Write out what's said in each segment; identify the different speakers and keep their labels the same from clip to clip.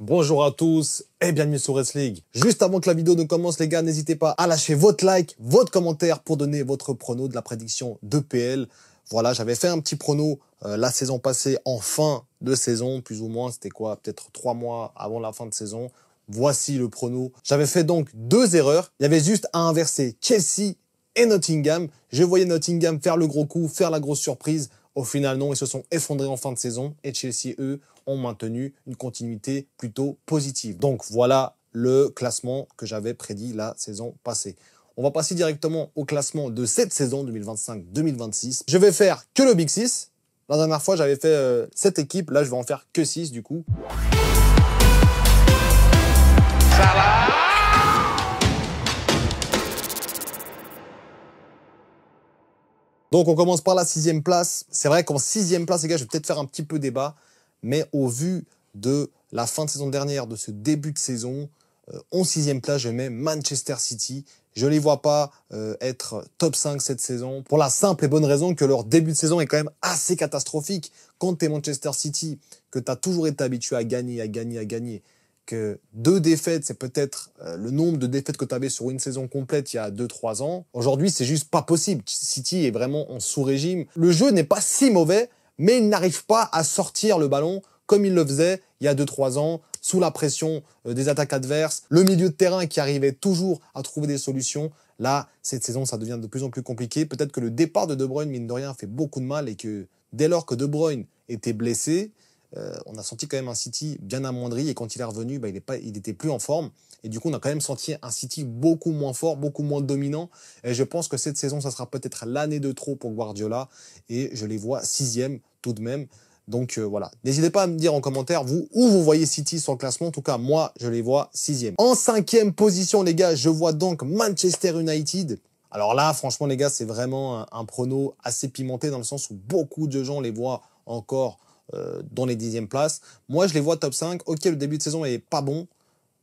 Speaker 1: Bonjour à tous et bienvenue sur Wrestling. Juste avant que la vidéo ne commence, les gars, n'hésitez pas à lâcher votre like, votre commentaire pour donner votre prono de la prédiction d'EPL. Voilà, j'avais fait un petit prono la saison passée en fin de saison, plus ou moins, c'était quoi, peut-être 3 mois avant la fin de saison. Voici le prono. J'avais fait donc 2 erreurs. Il y avait juste à inverser Chelsea et Nottingham. Je voyais Nottingham faire le gros coup, faire la grosse surprise. Au final, non, ils se sont effondrés en fin de saison et Chelsea, eux, ont maintenu une continuité plutôt positive. Donc voilà le classement que j'avais prédit la saison passée. On va passer directement au classement de cette saison 2025-2026. Je vais faire que le Big 6. La dernière fois, j'avais fait 7 équipes. Là, je vais en faire que 6 du coup. Donc, on commence par la 6e place. C'est vrai qu'en 6e place, les gars, je vais peut-être faire un petit peu débat. Mais au vu de la fin de saison dernière, de ce début de saison, en 6e place, je mets Manchester City. Je ne les vois pas être top 5 cette saison. Pour la simple et bonne raison que leur début de saison est quand même assez catastrophique. Quand tu es Manchester City, que tu as toujours été habitué à gagner, que 2 défaites, c'est peut-être le nombre de défaites que tu avais sur une saison complète il y a 2-3 ans. Aujourd'hui, c'est juste pas possible. City est vraiment en sous-régime. Le jeu n'est pas si mauvais, mais il n'arrive pas à sortir le ballon comme il le faisait il y a 2-3 ans, sous la pression des attaques adverses. Le milieu de terrain qui arrivait toujours à trouver des solutions. Là, cette saison, ça devient de plus en plus compliqué. Peut-être que le départ de De Bruyne, mine de rien, fait beaucoup de mal et que dès lors que De Bruyne était blessé, on a senti quand même un City bien amoindri et quand il est revenu, il était plus en forme. Et du coup, on a quand même senti un City beaucoup moins fort, beaucoup moins dominant. Et je pense que cette saison, ça sera peut-être l'année de trop pour Guardiola. Et je les vois 6e tout de même. Donc voilà. N'hésitez pas à me dire en commentaire, vous, où vous voyez City sur le classement. En tout cas, moi, je les vois 6e. En 5e position, les gars, je vois donc Manchester United. Alors là, franchement, les gars, c'est vraiment un prono assez pimenté dans le sens où beaucoup de gens les voient encore dans les 10e places. Moi, je les vois top 5. Ok, le début de saison est pas bon.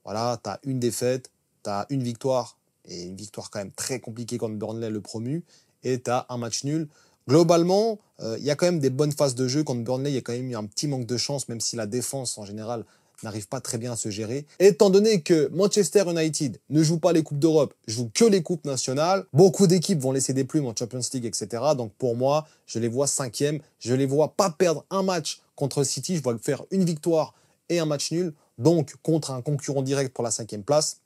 Speaker 1: Voilà, tu as une défaite, tu as une victoire, et une victoire quand même très compliquée contre Burnley, le promu, et tu as un match nul. Globalement, il y a quand même des bonnes phases de jeu. Contre Burnley, il y a quand même eu un petit manque de chance, même si la défense, en général, n'arrive pas très bien à se gérer. Et étant donné que Manchester United ne joue pas les Coupes d'Europe, joue que les Coupes nationales, beaucoup d'équipes vont laisser des plumes en Champions League, etc. Donc pour moi, je les vois 5e. Je les vois pas perdre un match contre City. Je vois faire une victoire et un match nul. Donc contre un concurrent direct pour la 5e place.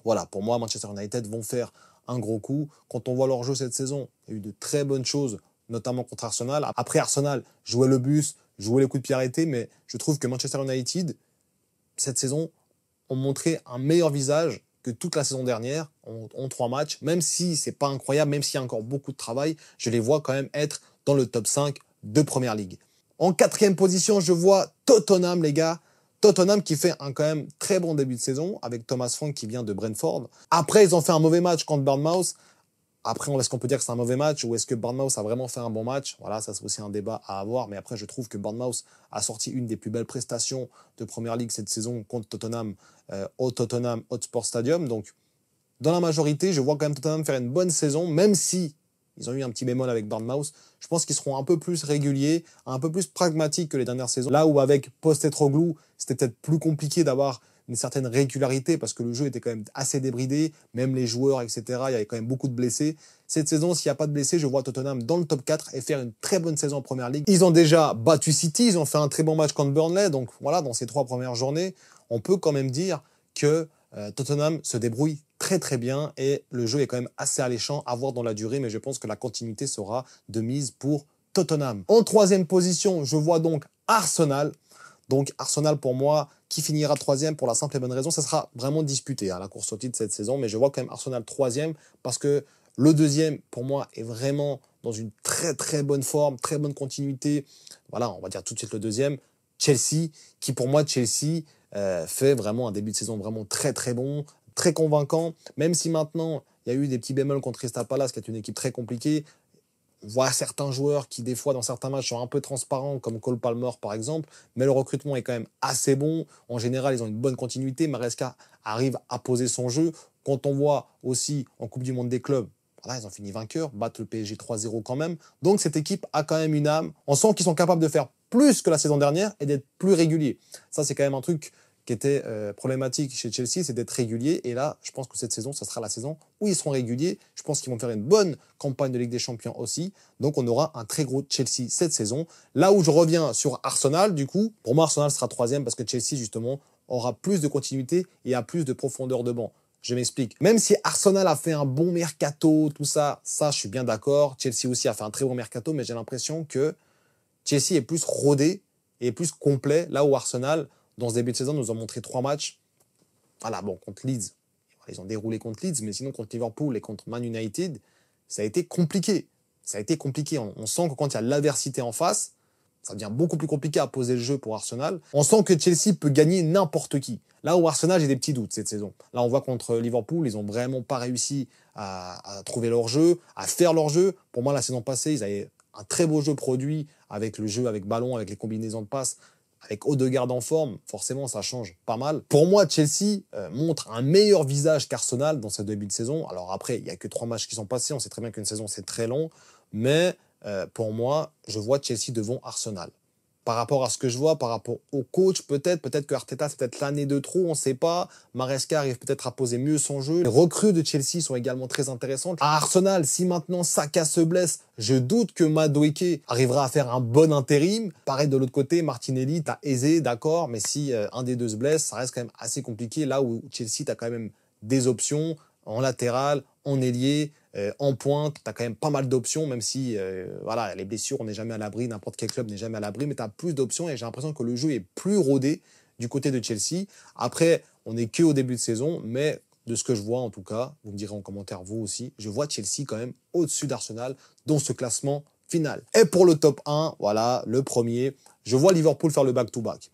Speaker 1: Voilà, pour moi, Manchester United vont faire un gros coup. Quand on voit leur jeu cette saison, il y a eu de très bonnes choses, notamment contre Arsenal. Après, Arsenal jouait le bus, jouait les coups de pied arrêtés, mais je trouve que Manchester United, cette saison, ont montré un meilleur visage que toute la saison dernière, en 3 matchs. Même si c'est pas incroyable, même s'il y a encore beaucoup de travail, je les vois quand même être dans le top 5 de Première Ligue. En 4e position, je vois Tottenham, les gars. Tottenham qui fait un quand même très bon début de saison avec Thomas Frank qui vient de Brentford. Après, ils ont fait un mauvais match contre Bournemouth. Après, est-ce qu'on peut dire que c'est un mauvais match ou est-ce que Bournemouth a vraiment fait un bon match? Voilà, ça c'est aussi un débat à avoir. Mais après, je trouve que Bournemouth a sorti une des plus belles prestations de Première Ligue cette saison contre Tottenham au Tottenham Hotspur Stadium. Donc, dans la majorité, je vois quand même Tottenham faire une bonne saison, même si ils ont eu un petit bémol avec Bournemouth. Je pense qu'ils seront un peu plus réguliers, un peu plus pragmatiques que les dernières saisons. Là où avec Postecoglou, c'était peut-être plus compliqué d'avoir une certaine régularité parce que le jeu était quand même assez débridé, même les joueurs, etc. Il y avait quand même beaucoup de blessés. Cette saison, s'il n'y a pas de blessés, je vois Tottenham dans le top 4 et faire une très bonne saison en Première Ligue. Ils ont déjà battu City, ils ont fait un très bon match contre Burnley. Donc voilà, dans ces 3 premières journées, on peut quand même dire que Tottenham se débrouille très très bien et le jeu est quand même assez alléchant à voir dans la durée, mais je pense que la continuité sera de mise pour Tottenham. En 3e position, je vois donc Arsenal. Donc Arsenal pour moi, qui finira 3e pour la simple et bonne raison, ça sera vraiment disputé la course au titre cette saison, mais je vois quand même Arsenal 3e parce que le 2e pour moi est vraiment dans une très très bonne forme, très bonne continuité. Voilà, on va dire tout de suite le 2e, Chelsea, qui pour moi Chelsea fait vraiment un début de saison vraiment très très bon, très convaincant, même si maintenant il y a eu des petits bémols contre Crystal Palace qui est une équipe très compliquée. On voit certains joueurs qui des fois dans certains matchs sont un peu transparents comme Cole Palmer par exemple, mais le recrutement est quand même assez bon. En général, ils ont une bonne continuité. Maresca arrive à poser son jeu. Quand on voit aussi en Coupe du Monde des clubs, voilà, ils ont fini vainqueurs, battent le PSG 3-0 quand même. Donc cette équipe a quand même une âme. On sent qu'ils sont capables de faire plus que la saison dernière et d'être plus réguliers. Ça, c'est quand même un truc qui était problématique chez Chelsea, c'est d'être régulier. Et là, je pense que cette saison, ça sera la saison où ils seront réguliers. Je pense qu'ils vont faire une bonne campagne de Ligue des Champions aussi. Donc, on aura un très gros Chelsea cette saison. Là où je reviens sur Arsenal, du coup, pour moi, Arsenal sera 3e parce que Chelsea, justement, aura plus de continuité et a plus de profondeur de banc. Je m'explique. Même si Arsenal a fait un bon mercato, tout ça, je suis bien d'accord. Chelsea aussi a fait un très bon mercato, mais j'ai l'impression que Chelsea est plus rodé et plus complet, là où Arsenal, dans ce début de saison, nous a montré 3 matchs. Voilà, bon, contre Leeds, ils ont déroulé contre Leeds, mais sinon contre Liverpool et contre Man United, ça a été compliqué. Ça a été compliqué. On sent que quand il y a l'adversité en face, ça devient beaucoup plus compliqué à poser le jeu pour Arsenal. On sent que Chelsea peut gagner n'importe qui. Là où Arsenal, j'ai des petits doutes cette saison. Là, on voit contre Liverpool, ils n'ont vraiment pas réussi à trouver leur jeu, à faire leur jeu. Pour moi, la saison passée, ils avaient un très beau jeu produit avec le jeu, avec ballon, avec les combinaisons de passes, avec Odegaard en forme. Forcément, ça change pas mal. Pour moi, Chelsea montre un meilleur visage qu'Arsenal dans ce début de saison. Alors après, il n'y a que 3 matchs qui sont passés. On sait très bien qu'une saison, c'est très long. Mais pour moi, je vois Chelsea devant Arsenal. Par rapport à ce que je vois, par rapport au coach, peut-être que Arteta, c'est peut-être l'année de trop, on ne sait pas. Maresca arrive peut-être à poser mieux son jeu. Les recrues de Chelsea sont également très intéressantes. À Arsenal, si maintenant Saka se blesse, je doute que Madueke arrivera à faire un bon intérim. Pareil de l'autre côté, Martinelli, t'as aisé, d'accord, mais si un des deux se blesse, ça reste quand même assez compliqué. Là où Chelsea, t'as quand même des options en latéral, en ailier, en pointe, tu as quand même pas mal d'options, même si voilà, les blessures, on n'est jamais à l'abri, n'importe quel club n'est jamais à l'abri, mais tu as plus d'options et j'ai l'impression que le jeu est plus rodé du côté de Chelsea. Après, on n'est qu'au début de saison, mais de ce que je vois en tout cas, vous me direz en commentaire vous aussi, je vois Chelsea quand même au-dessus d'Arsenal dans ce classement final. Et pour le top 1, voilà, le premier, je vois Liverpool faire le back-to-back.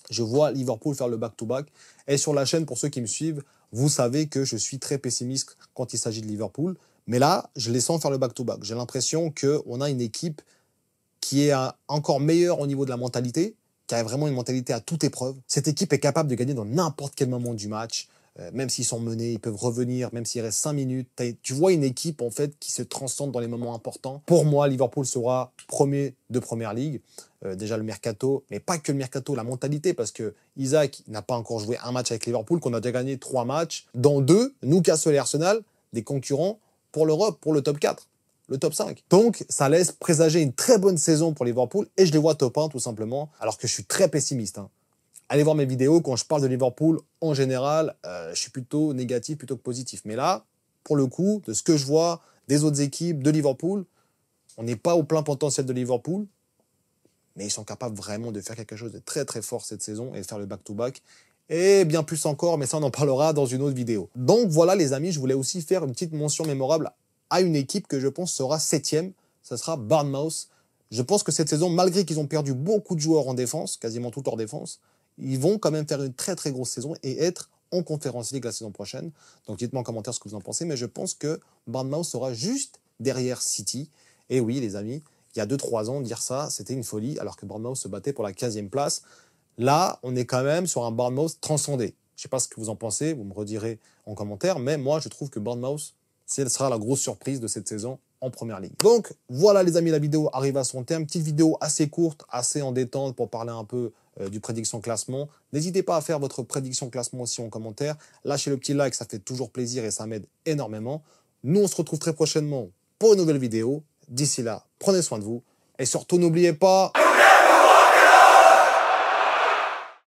Speaker 1: Je vois Liverpool faire le back-to-back. Et sur la chaîne, pour ceux qui me suivent, vous savez que je suis très pessimiste quand il s'agit de Liverpool. Mais là, je les sens faire le back-to-back. J'ai l'impression qu'on a une équipe qui est encore meilleure au niveau de la mentalité, qui a vraiment une mentalité à toute épreuve. Cette équipe est capable de gagner dans n'importe quel moment du match. Même s'ils sont menés, ils peuvent revenir, même s'il reste 5 minutes. Tu vois une équipe en fait qui se transcende dans les moments importants. Pour moi, Liverpool sera premier de Première Ligue. Déjà le mercato, mais pas que le mercato, la mentalité, parce que Isaac n'a pas encore joué un match avec Liverpool, qu'on a déjà gagné 3 matchs, dont 2, Newcastle et Arsenal, des concurrents pour l'Europe, pour le top 4, le top 5. Donc, ça laisse présager une très bonne saison pour Liverpool, et je les vois top 1 tout simplement, alors que je suis très pessimiste. Allez voir mes vidéos, quand je parle de Liverpool, en général, je suis plutôt négatif plutôt que positif. Mais là, pour le coup, de ce que je vois des autres équipes de Liverpool, on n'est pas au plein potentiel de Liverpool, mais ils sont capables vraiment de faire quelque chose de très très fort cette saison et de faire le back-to-back. Et bien plus encore, mais ça on en parlera dans une autre vidéo. Donc voilà les amis, je voulais aussi faire une petite mention mémorable à une équipe que je pense sera 7e, ça sera Bournemouth. Je pense que cette saison, malgré qu'ils ont perdu beaucoup de joueurs en défense, quasiment toute leur défense, ils vont quand même faire une très très grosse saison et être en Conference League la saison prochaine. Donc dites-moi en commentaire ce que vous en pensez, mais je pense que Bournemouth sera juste derrière City. Et oui les amis, il y a 2-3 ans, dire ça, c'était une folie, alors que Bournemouth se battait pour la 15e place. Là, on est quand même sur un Bournemouth transcendé. Je ne sais pas ce que vous en pensez, vous me redirez en commentaire, mais moi, je trouve que Bournemouth, ce sera la grosse surprise de cette saison en Première Ligue. Donc, voilà les amis, la vidéo arrive à son terme. Petite vidéo assez courte, assez en détente pour parler un peu du prédiction classement. N'hésitez pas à faire votre prédiction classement aussi en commentaire. Lâchez le petit like, ça fait toujours plaisir et ça m'aide énormément. Nous, on se retrouve très prochainement pour une nouvelle vidéo. D'ici là, prenez soin de vous. Et surtout, n'oubliez pas...